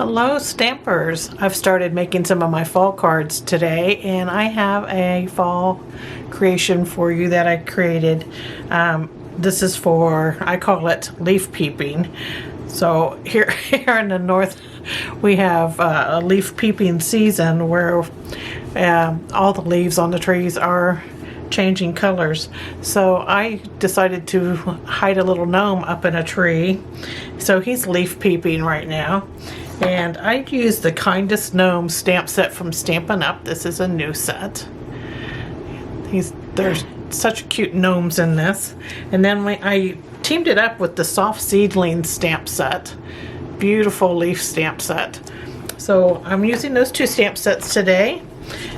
Hello stampers! I've started making some of my fall cards today, and I have a fall creation for you that I created. This is for, I call it leaf peeping. So here in the north we have a leaf peeping season where all the leaves on the trees are changing colors. So I decided to hide a little gnome up in a tree. So he's leaf peeping right now. And I used the Kindest Gnome stamp set from Stampin' Up. This is a new set. There's such cute gnomes in this. And then I teamed it up with the soft Seedlings stamp set. Beautiful leaf stamp set. So I'm using those two stamp sets today.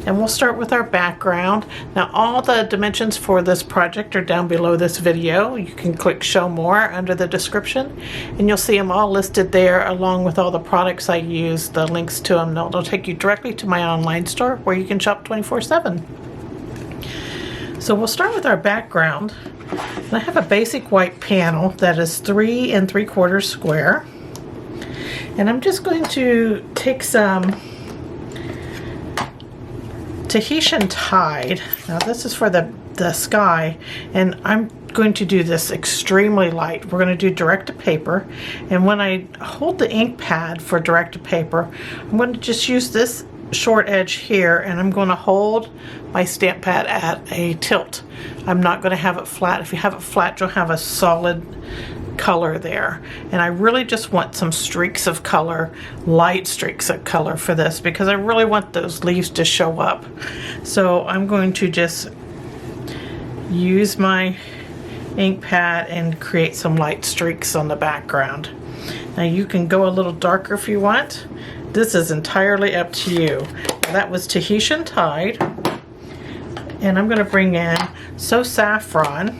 And we'll start with our background. Now all the dimensions for this project are down below this video. You can click show more under the description and you'll see them all listed there along with all the products I use, the links to them. They'll take you directly to my online store where you can shop 24/7. So we'll start with our background. And I have a basic white panel that is 3 3/4 square. And I'm just going to take some Tahitian Tide. Now this is for the sky, and I'm going to do this extremely light. We're going to do direct to paper, and when I hold the ink pad for direct to paper, I'm going to just use this short edge here, and I'm going to hold my stamp pad at a tilt. I'm not going to have it flat. If you have it flat, you'll have a solid color there, and I really just want some streaks of color, light streaks of color for this because I really want those leaves to show up. So I'm going to just use my ink pad and create some light streaks on the background. Now you can go a little darker if you want. This is entirely up to you. That was Tahitian Tide, and I'm going to bring in So Saffron.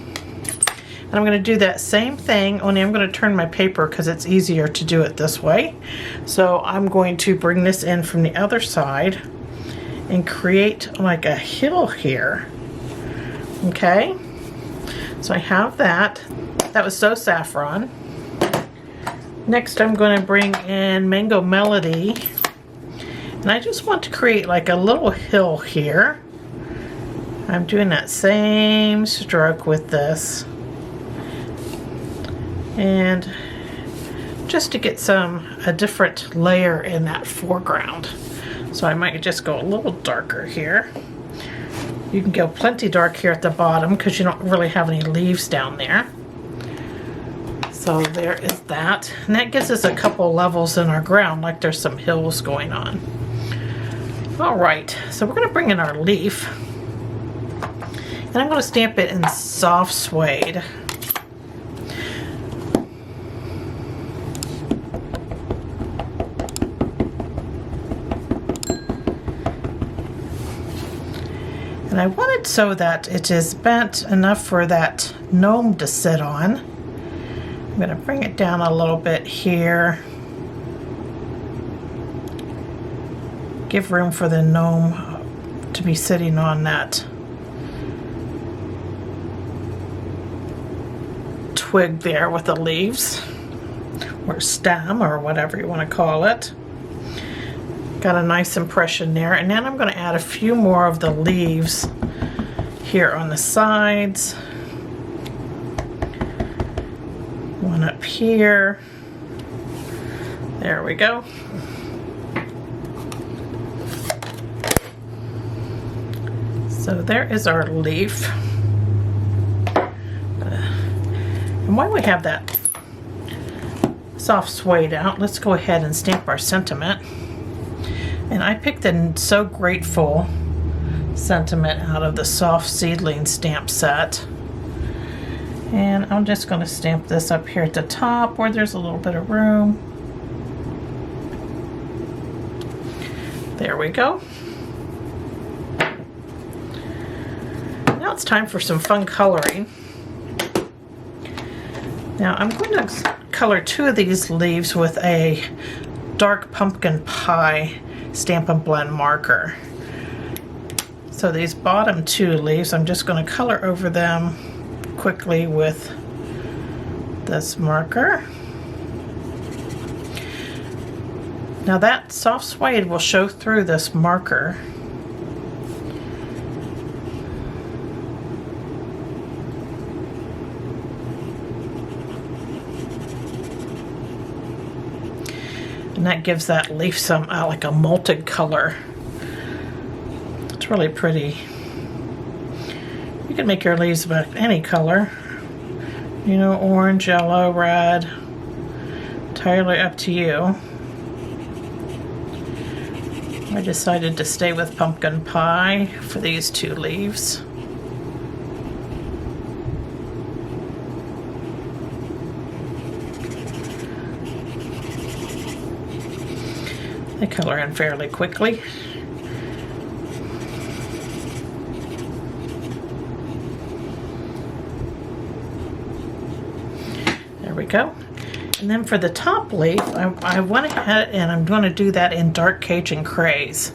And I'm going to do that same thing, only I'm going to turn my paper because it's easier to do it this way. So I'm going to bring this in from the other side and create like a hill here. Okay, so I have that. That was So Saffron. Next I'm going to bring in Mango Melody. And I just want to create like a little hill here. I'm doing that same stroke with this. And just to get a different layer in that foreground. So I might just go a little darker here. You can go plenty dark here at the bottom because you don't really have any leaves down there. So there is that. And that gives us a couple levels in our ground, like there's some hills going on. All right, so we're going to bring in our leaf. And I'm going to stamp it in soft suede. And I want it so that it is bent enough for that gnome to sit on. I'm going to bring it down a little bit here. Give room for the gnome to be sitting on that twig there with the leaves, or stem, or whatever you want to call it. Got a nice impression there, and then I'm going to add a few more of the leaves here on the sides. One up here. There we go. So there is our leaf. And while we have that soft suede out, let's go ahead and stamp our sentiment. And I picked the So Grateful sentiment out of the soft Seedling stamp set. And I'm just going to stamp this up here at the top where there's a little bit of room. There we go. Now it's time for some fun coloring. Now I'm going to color 2 of these leaves with a dark pumpkin pie Stampin' Blend marker. So these bottom 2 leaves, I'm just going to color over them quickly with this marker. Now that soft suede will show through this marker. And that gives that leaf some like a malted color. It's really pretty. You can make your leaves about any color. You know, orange, yellow, red. Entirely up to you. I decided to stay with pumpkin pie for these two leaves. They color in fairly quickly. There we go. And then for the top leaf, I went ahead and I'm going to do that in dark Cajun craze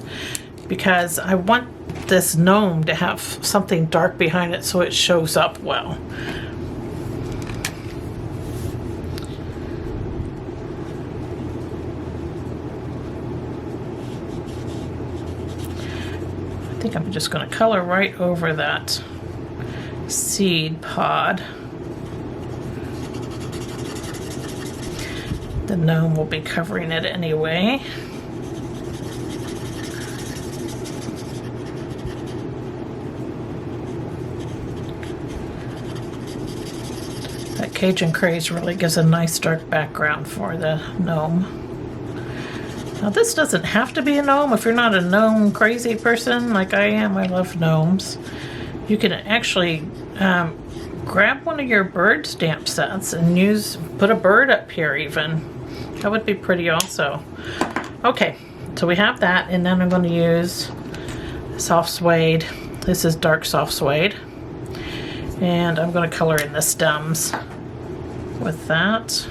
because I want this gnome to have something dark behind it so it shows up well. I think I'm just going to color right over that seed pod. The gnome will be covering it anyway. That Cajun craze really gives a nice dark background for the gnome. Now this doesn't have to be a gnome. If you're not a gnome crazy person like I am, I love gnomes. You can actually grab one of your bird stamp sets and put a bird up here even. That would be pretty also. Okay, so we have that, and then I'm going to use soft suede. This is dark soft suede. And I'm going to color in the stems with that.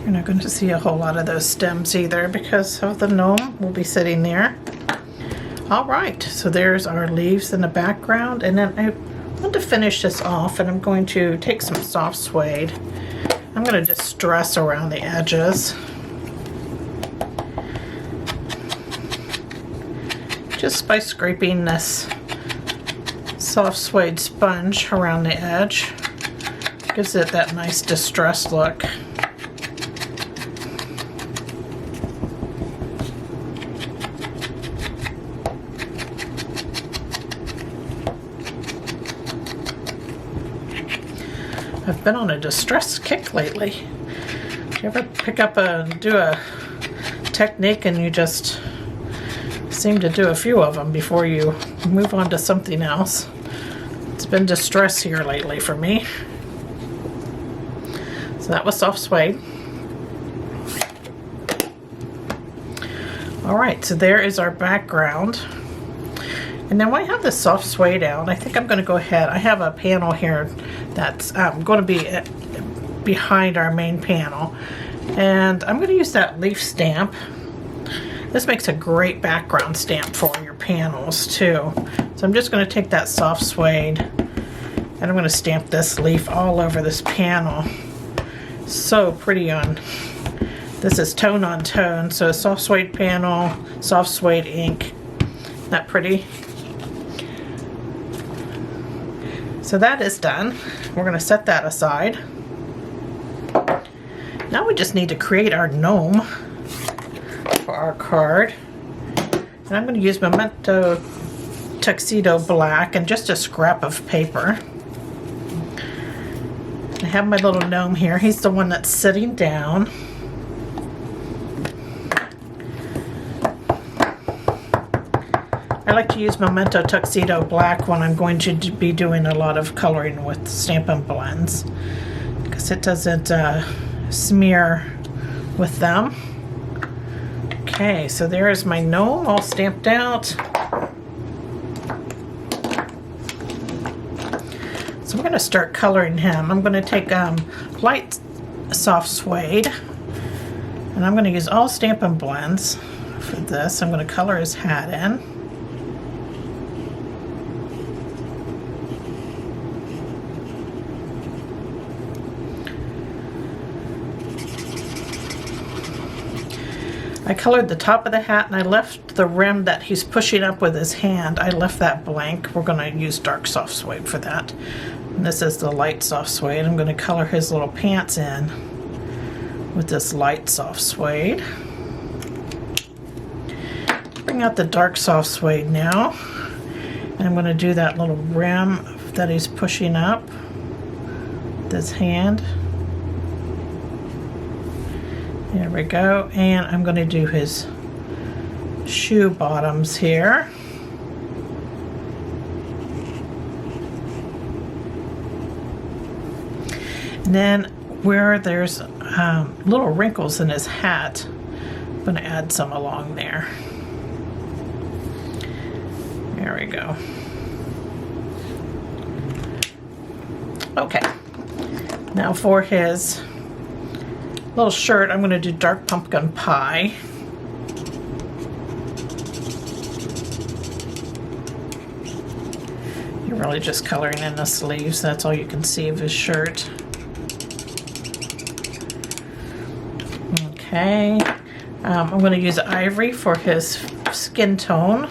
You're not going to see a whole lot of those stems either because of the gnome will be sitting there. All right, so there's our leaves in the background, and then I want to finish this off, and I'm going to take some soft suede. I'm going to distress around the edges. Just by scraping this soft suede sponge around the edge. Gives it that nice distressed look. I've been on a distress kick lately. You ever pick up do a technique and you just seem to do a few of them before you move on to something else? It's been distress here lately for me. So that was soft suede. Alright, so there is our background. And then when I have this soft suede out, I think I'm going to go ahead. I have a panel here that's going to be behind our main panel. And I'm going to use that leaf stamp. This makes a great background stamp for your panels too. So I'm just going to take that soft suede and I'm going to stamp this leaf all over this panel. So pretty on. This is tone on tone. So soft suede panel, soft suede ink. Isn't that pretty? So that is done. We're going to set that aside. Now we just need to create our gnome for our card. And I'm going to use Memento Tuxedo Black and just a scrap of paper. I have my little gnome here. He's the one that's sitting down. I like to use Memento Tuxedo Black when I'm going to be doing a lot of coloring with Stampin' Blends because it doesn't smear with them. Okay, so there is my gnome all stamped out. So we're going to start coloring him. I'm going to take light soft suede and I'm going to use all Stampin' Blends for this. I'm going to color his hat in. I colored the top of the hat and I left the rim that he's pushing up with his hand. I left that blank. We're going to use dark soft suede for that. And this is the light soft suede. I'm going to color his little pants in with this light soft suede. Bring out the dark soft suede now. And I'm going to do that little rim that he's pushing up with his hand. There we go, and I'm going to do his shoe bottoms here. And then where there's little wrinkles in his hat, I'm going to add some along there. There we go. Okay, now for his little shirt, I'm going to do dark pumpkin pie. You're really just coloring in the sleeves. That's all you can see of his shirt. Okay. I'm going to use ivory for his skin tone.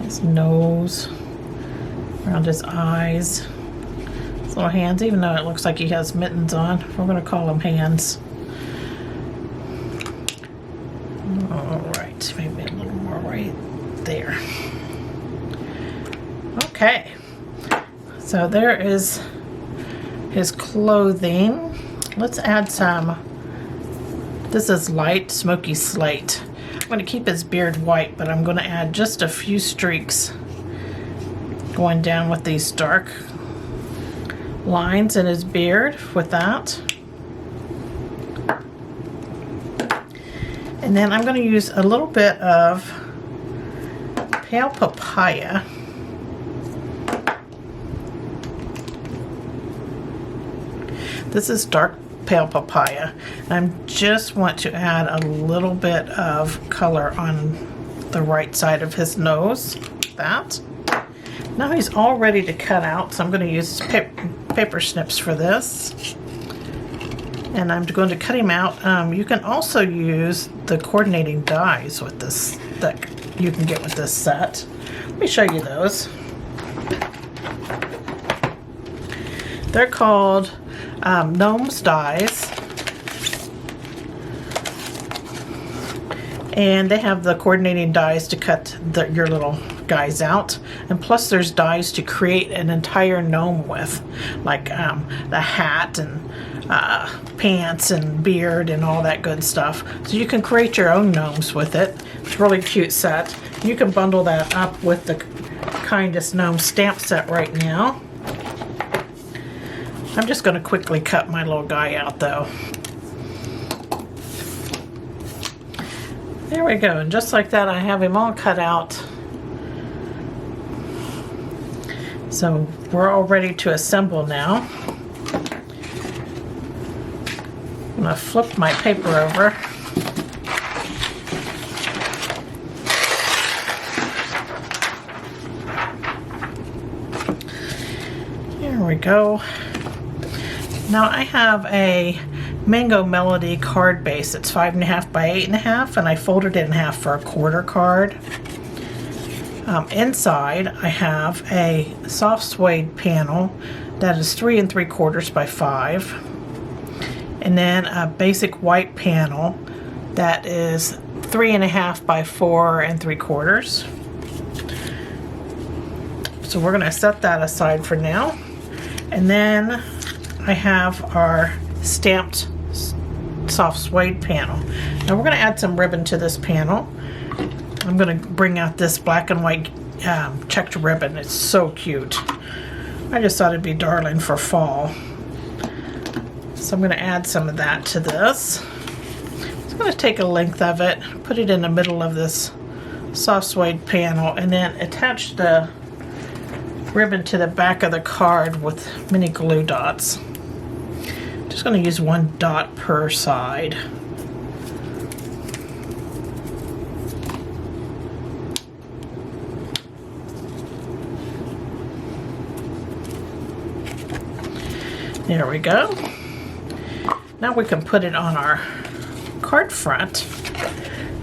His nose, around his eyes. Little hands, even though it looks like he has mittens on. We're going to call them hands. Alright, maybe a little more right there. Okay, so there is his clothing. Let's add some, this is light smoky slate. I'm going to keep his beard white, but I'm going to add just a few streaks going down with these dark lines in his beard with that. And then I'm going to use a little bit of pale papaya. This is dark pale papaya. I just want to add a little bit of color on the right side of his nose. That. Now he's all ready to cut out, so I'm going to use paper snips for this. And I'm going to cut him out. You can also use the coordinating dies with this that you can get with this set. Let me show you those. They're called Gnomes dies. And they have the coordinating dies to cut your little guys out, and plus there's dies to create an entire gnome with, like the hat and pants and beard and all that good stuff. So you can create your own gnomes with it. It's a really cute set. You can bundle that up with the Kindest gnome stamp set right now. I'm just going to quickly cut my little guy out though. There we go, and just like that I have him all cut out. So we're all ready to assemble now. I'm going to flip my paper over. There we go. Now I have a Mango Melody card base. It's 5.5 by 8.5, and I folded it in half for a quarter card. Inside I have a soft suede panel that is 3 3/4 by 5, and then a basic white panel that is 3.5 by 4 3/4. So we're going to set that aside for now, and then I have our stamped soft suede panel. Now we're going to add some ribbon to this panel. I'm going to bring out this black and white checked ribbon. It's so cute. I just thought it'd be darling for fall. So I'm going to add some of that to this. I'm going to take a length of it, put it in the middle of this soft suede panel, and then attach the ribbon to the back of the card with mini glue dots. Just going to use 1 dot per side. There we go. Now we can put it on our card front.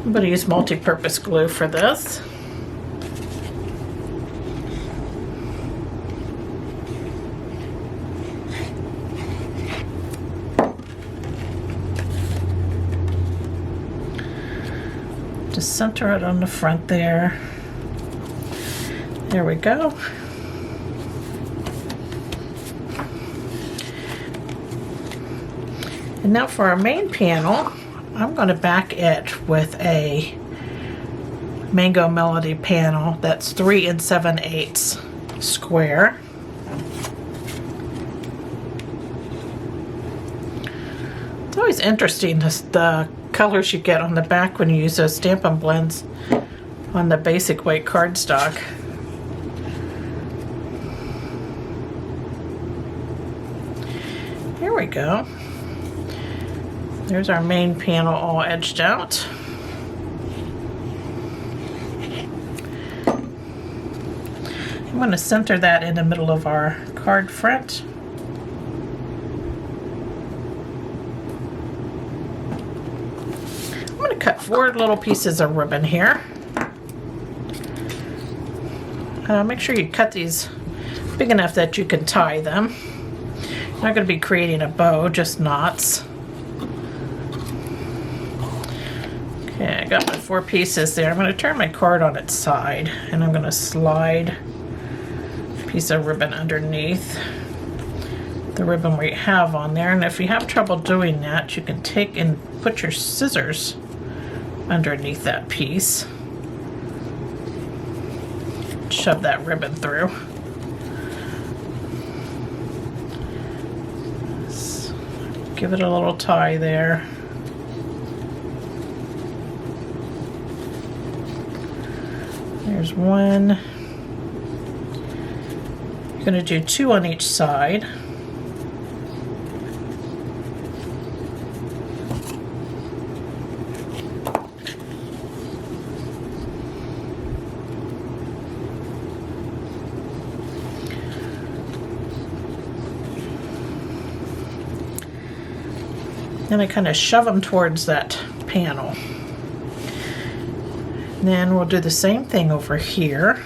I'm going to use multi-purpose glue for this. Just center it on the front there. There we go. And now for our main panel, I'm going to back it with a Mango Melody panel that's 3 7/8 square. It's always interesting the colors you get on the back when you use those Stampin' Blends on the basic weight cardstock. Here we go. There's our main panel all edged out. I'm going to center that in the middle of our card front. I'm going to cut 4 little pieces of ribbon here. Make sure you cut these big enough that you can tie them. I'm not going to be creating a bow, just knots. Okay, I got my 4 pieces there. I'm going to turn my card on its side and I'm going to slide a piece of ribbon underneath the ribbon we have on there. And if you have trouble doing that, you can take and put your scissors underneath that piece. Shove that ribbon through. Just give it a little tie there. There's 1. You're going to do 2 on each side. Then I kind of shove them towards that panel. Then we'll do the same thing over here.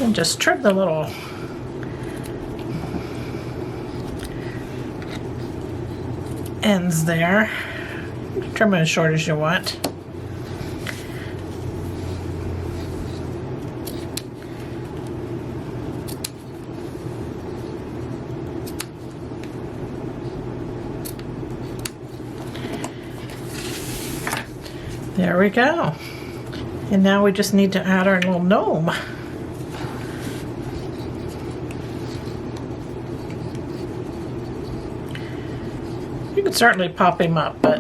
And just trim the little ends there. Trim them as short as you want. There we go. And now we just need to add our little gnome. You could certainly pop him up, but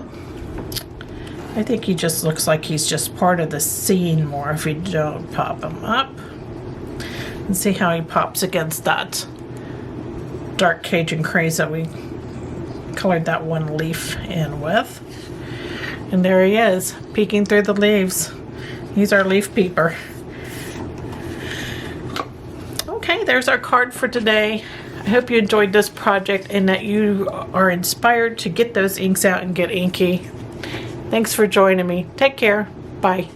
I think he just looks like he's just part of the scene more if you don't pop him up. And see how he pops against that dark Cajun craze that we colored that one leaf in with. And there he is, peeking through the leaves. He's our leaf peeper. Okay, there's our card for today. I hope you enjoyed this project and that you are inspired to get those inks out and get inky. Thanks for joining me. Take care. Bye.